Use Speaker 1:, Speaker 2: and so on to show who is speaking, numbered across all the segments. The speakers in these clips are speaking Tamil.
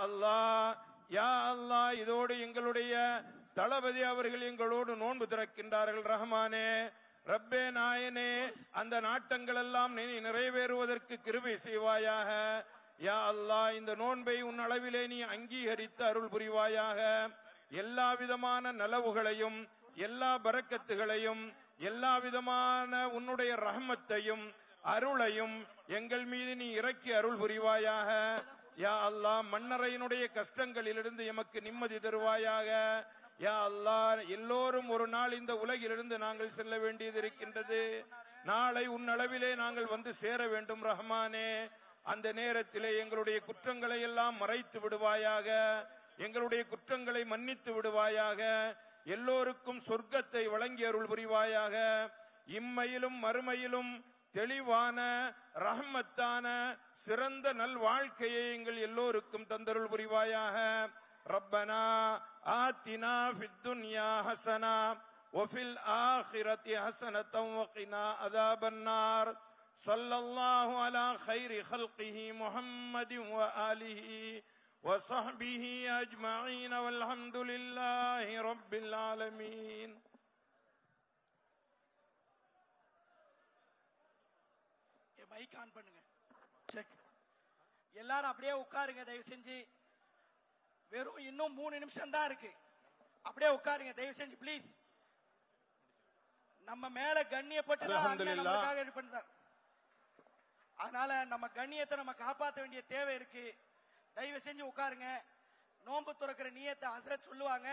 Speaker 1: அல்லாஹ் யா அல்லாஹ் இதோடு எங்களுடைய தளபதி அவர்கள் எங்களோடு நோன்பு திறக்கின்றார்கள். ரஹ்மானே ரப்பே நாயனே அந்த நாட்டங்கள் எல்லாம் நிறைவேறுவதற்கு கிருபை செய்வாயாக. யா அல்லாஹ் இந்த நோன்பை உன் அளவிலே நீ அங்கீகரித்து அருள் புரிவாயாக. எல்லா விதமான நலவுகளையும் எல்லா பரக்கத்துகளையும் எல்லா விதமான உன்னுடைய ரஹ்மத்தையும் அருளையும் எங்கள் மீது நீ இறக்கி அருள் புரிவாயாக. யா அல்லாஹ் மன்னரையினுடைய கஷ்டங்களிலிருந்து எமக்கு நிம்மதி தருவாயாக. யா அல்லாஹ் எல்லோரும் ஒரு நாள் இந்த உலகிலிருந்து நாங்கள் செல்ல வேண்டியது இருக்கின்றது. நாளை உன் அளவிலே நாங்கள் வந்து சேர வேண்டும். ரஹ்மானே அந்த நேரத்திலே எங்களுடைய குற்றங்களை எல்லாம் மறைத்து விடுவாயாக. எங்களுடைய குற்றங்களை மன்னித்து விடுவாயாக. எல்லோருக்கும் சொர்க்கத்தை வழங்கி அருள் புரிவாயாக. இம்மையிலும் மறுமையிலும் தெளிவான ரஹ்மத்தான சிறந்த நல் வாழ்க்கையை எங்கள் எல்லோருக்கும் தந்தருள் புரிவாயாக. ரப்பனா ஆத்தினா ஃபித் துன்யா ஹஸனா வஃபில் ஆখিরাতি ஹஸனத்தன் வகினா அஸாபன் நார். ஸல்லல்லாஹு அலா கைரி ஹல்கிஹி முஹம்மதின் வ ஆலிஹி வ ஸஹ்பிஹி அஜ்மஈன் வல்ஹம்துலில்லாஹி ரப்பில் ஆலமீன்.
Speaker 2: மைக் ஆன் பண்ணுங்க. செக். எல்லாரும் அப்படியே உட்காருங்க தயவு செஞ்சு. வெறும் இன்னும் 3 நிமிஷம் தான் இருக்கு. அப்படியே உட்காருங்க தயவு செஞ்சு ப்ளீஸ். நம்ம மேல கண்ணியப்பட்டு நமக்காக பண்ணார். அதனால நம்ம கண்ணியத்தை நம்ம காப்பாற்ற வேண்டிய தேவை இருக்கு. தயவு செஞ்சு உட்காருங்க. நோன்பு துறக்கிற நியத்தை ஹஸ்ரத் சொல்லுவாங்க.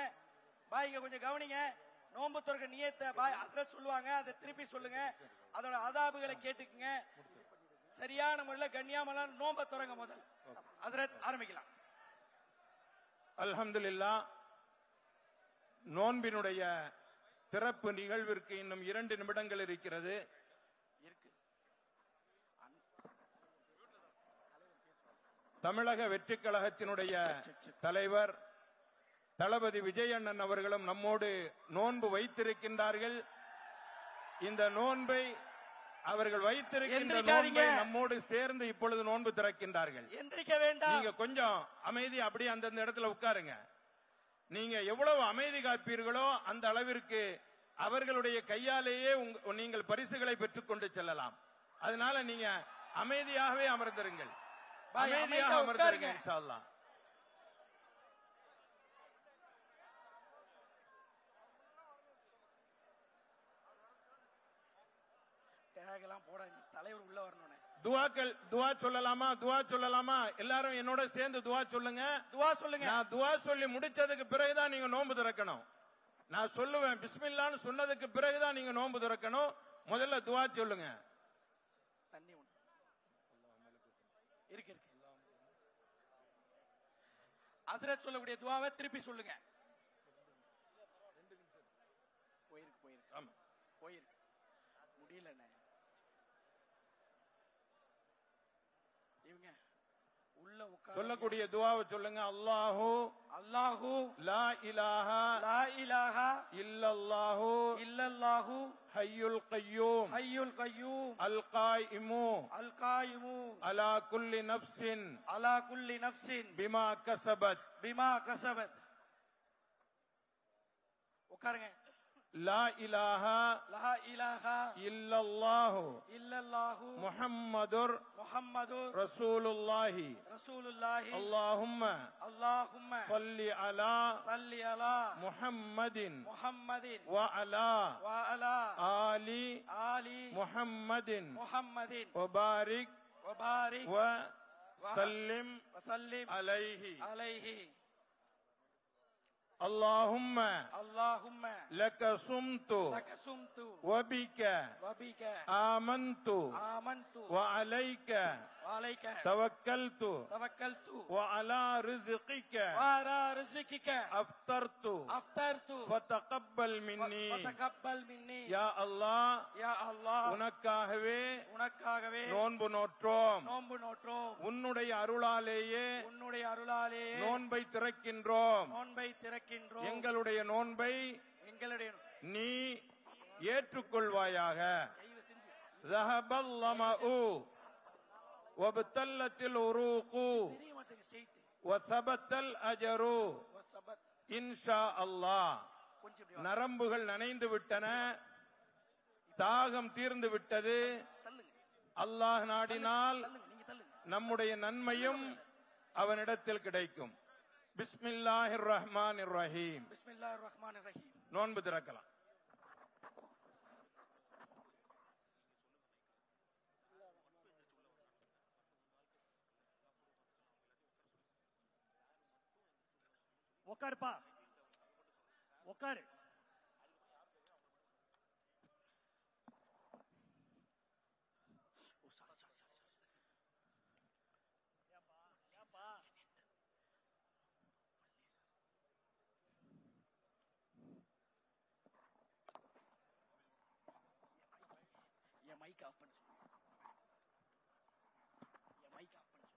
Speaker 2: பாய் இங்க கொஞ்சம் கவனிங்க. நோன்பு துறக்கிற நியத்தை பாய் ஹஸ்ரத் சொல்லுவாங்க. அதை திருப்பி சொல்லுங்க. அதோட அதாபுகளை கேட்டுக்குங்க. சரியான முறையில் கண்ணியமான நோன்பை துறங்க. முதல் ஹஸ்ரத் ஆரம்பிக்கலாம்.
Speaker 1: அல்ஹம்துலில்லாஹ். நோன்பினுடைய திறப்பு நிகழ்விற்கு இன்னும் 2 நிமிடங்கள் இருக்கிறது. தமிழக வெற்றி கழகத்தினுடைய தலைவர் தளபதி விஜயண்ணன் அவர்களும் நம்மோடு நோன்பு வைத்திருக்கின்றார்கள். இந்த நோன்பை அவர்கள் வைத்திருக்கின்ற நோன்பை நம்மோடு சேர்ந்து இப்பொழுது நோன்பு திறக்கின்றார்கள். நீங்க கொஞ்சம் அமைதி அப்படியே அந்தந்த இடத்துல உட்காருங்க. நீங்க எவ்வளவு அமைதி காப்பீர்களோ அந்த அளவிற்கு அவர்களுடைய கையாலேயே நீங்கள் பரிசுகளை பெற்றுக் கொண்டு செல்லலாம். அதனால நீங்க அமைதியாகவே அமர்ந்திருங்கள். அமைதியாக அமர்ந்திருங்க இன்ஷா அல்லாஹ்.
Speaker 2: தலைவர் உள்ள வரணும்.
Speaker 1: துவா சொல்லலாமா? எல்லாரும் என்னோட சேர்ந்து துவா சொல்லுங்க. நான் துவா சொல்லி முடிச்சதுக்கு பிறகுதான் நீங்க நோன்பு திறக்கணும். நான் சொல்லுவேன் பிஸ்மில்லான்னு சொன்னதுக்கு பிறகுதான் நீங்க நோன்பு திறக்கணும். முதல்ல துவா சொல்லுங்க.
Speaker 2: தண்ணி இருக்கு. ஹஸ்ரத் சொல்லக்கூடிய துவாவை திருப்பி சொல்லுங்க. போயிருக்கு முடியல. இவங்க உள்ள
Speaker 1: சொல்லக்கூடிய துவாவை சொல்லுங்க. அல்லாஹு லா இலாஹா இல்லல்லாஹு ஹய்யுல் கய்யூம் அல் காயிமு அலா குல்லி நஃப்ஸின் பிமா கஸபத்.
Speaker 2: உட்காருங்க.
Speaker 1: லா இலாஹா இல்லல்லாஹு முஹம்மதுர் ரசூலுல்லாஹி அல்லாஹும்ம ஸல்லி அலா முஹம்மதின் வ அலா ஆலி முஹம்மதின் வ பாரிக் வ சல்லிம் அலைஹி. اللهم لك صمت وبك آمنت وعليك توكلت وعلى رزقك أفطرت فتقبل مني. يا الله உனக்காகவே நோன்பு நோற்றோம். உன்னுடைய அருளாலேயே நோன்பை திறக்கின்றோம். எங்களுடைய நோன்பை நீ ஏற்றுக்கொள்வாயாக. ذهب الظمأ وابتلت العروق வஸபத்தல் அஜரு இன்ஷா அல்லாஹ். நரம்புகள் நனைந்து விட்டன, தாகம் தீர்ந்து விட்டது. அல்லாஹ் நாடினால் நம்முடைய நன்மையும் அவனிடத்தில் கிடைக்கும். பிஸ்மில்லாஹிர் ரஹ்மானிர் ரஹீம்.
Speaker 2: பிஸ்மில்லாஹிர் ரஹ்மானிர் ரஹீம்.
Speaker 1: நோன்பு திறக்கலாம்.
Speaker 3: உட்காருப்பா, உட்காரு.
Speaker 2: என் மைக் ஆஃப் பண்ண சொல்லு. என் மைக் ஆஃப் பண்ண சொல்லு.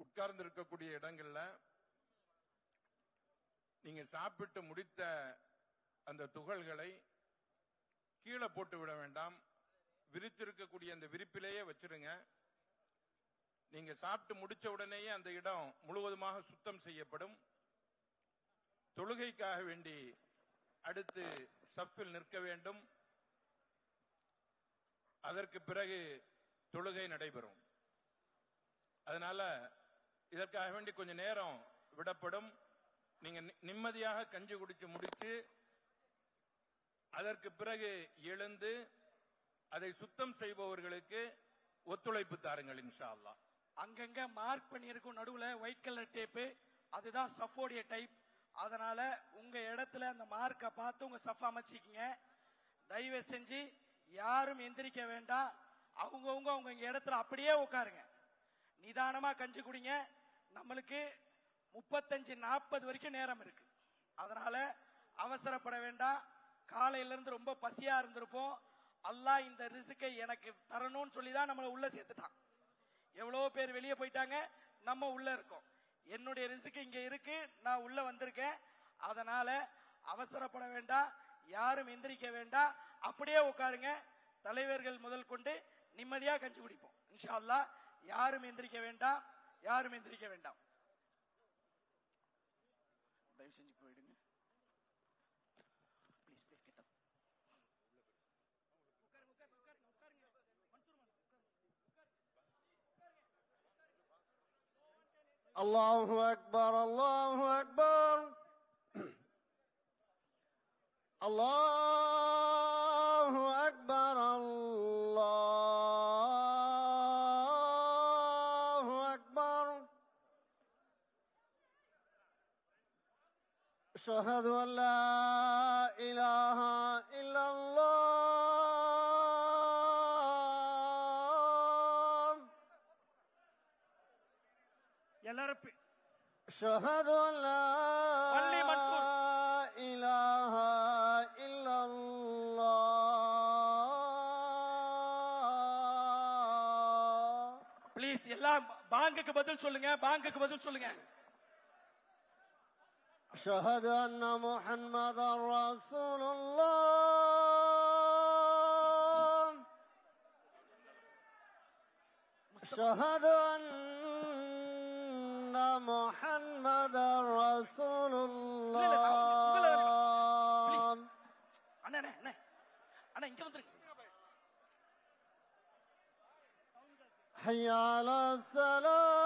Speaker 1: உட்கார்ந்து இருக்கக்கூடிய இடங்கள்ல நீங்க சாப்பிட்டு முடித்த அந்த துகள்களை கீழே போட்டு விட வேண்டாம். விரித்திருக்கக்கூடிய அந்த விரிப்பிலேயே வச்சிருங்க. நீங்க சாப்பிட்டு முடிச்ச உடனேயே அந்த இடம் முழுவதுமாக சுத்தம் செய்யப்படும். தொழுகைக்காக வேண்டி அடுத்து சஃபில் நிற்க வேண்டும். அதற்கு பிறகு தொழுகை நடைபெறும். அதனால இதற்காக வேண்டி கொஞ்சம் நேரம் விடப்படும். நீங்க நிம்மதியாக கஞ்சி குடிச்சு முடிச்சு அதற்கு பிறகு எழுந்து அதை சுத்தம் செய்பவர்களுக்கு ஒத்துழைப்பு தாருங்கள் இன்ஷா அல்லாஹ்.
Speaker 2: அங்கங்க மார்க் பண்ணியிருக்கும் நடுவுல ஒயிட் கலர் டேப்பு, அதுதான் சஃபோடைய டைப். அதனால உங்க இடத்துல அந்த மார்க்கை பார்த்து உங்க சஃப் அமைச்சிக்கிங்க. தயவு செஞ்சு யாரும் எந்திரிக்க வேண்டாம். அவங்கவுங்க அவங்க இடத்துல அப்படியே உட்காருங்க. நிதானமா கஞ்சி குடிங்க. நம்மளுக்கு 35-40 வரைக்கும் நேரம் இருக்கு. அதனால அவசரப்பட வேண்டாம். காலையில இருந்து ரொம்ப பசியா இருந்திருப்போம். அல்லாஹ் இந்த ரிஸ்கை எனக்கு தரணும்னு சொல்லிதான் நம்மளை உள்ள சேர்த்துட்டான். எவ்வளவு பேர் வெளியே போயிட்டாங்க, நம்ம உள்ள இருக்கோம். என்னுடைய ரிஸ்க் இங்க இருக்கு, நான் உள்ள வந்திருக்கேன். அதனால அவசரப்பட வேண்டாம், யாரும் எந்திரிக்க வேண்டாம், அப்படியே உட்காருங்க. தலைவர்கள் முதல் கொண்டு நிம்மதியா கஞ்சி குடிப்போம் இன்ஷா அல்லாஹ். யாரும் எந்திரிக்க வேண்டாம், யாரும் எந்திரிக்க வேண்டாம். தயவு செஞ்சு போயிடுங்க. Please please get up.
Speaker 4: அல்லாஹு அக்பர், அல்லாஹு அக்பர், அல்லாஹு அக்பர், அல்லாஹு அக்பர். அஷ்ஹது அன் லா இலாஹா இல்லல்லாஹ்.
Speaker 3: எல்லாரும்
Speaker 4: أشهد أن لا إله إلا الله.
Speaker 2: ப்ளீஸ் எல்லாம் பாங்குக்கு பதில் சொல்லுங்க, பாங்குக்கு பதில் சொல்லுங்க.
Speaker 4: أشهد أن محمدا رسول الله. أشهد أن محمدا رسول الله.
Speaker 2: அண்ணா அண்ணா இங்க வந்துருங்க.
Speaker 4: حي على الصلاة.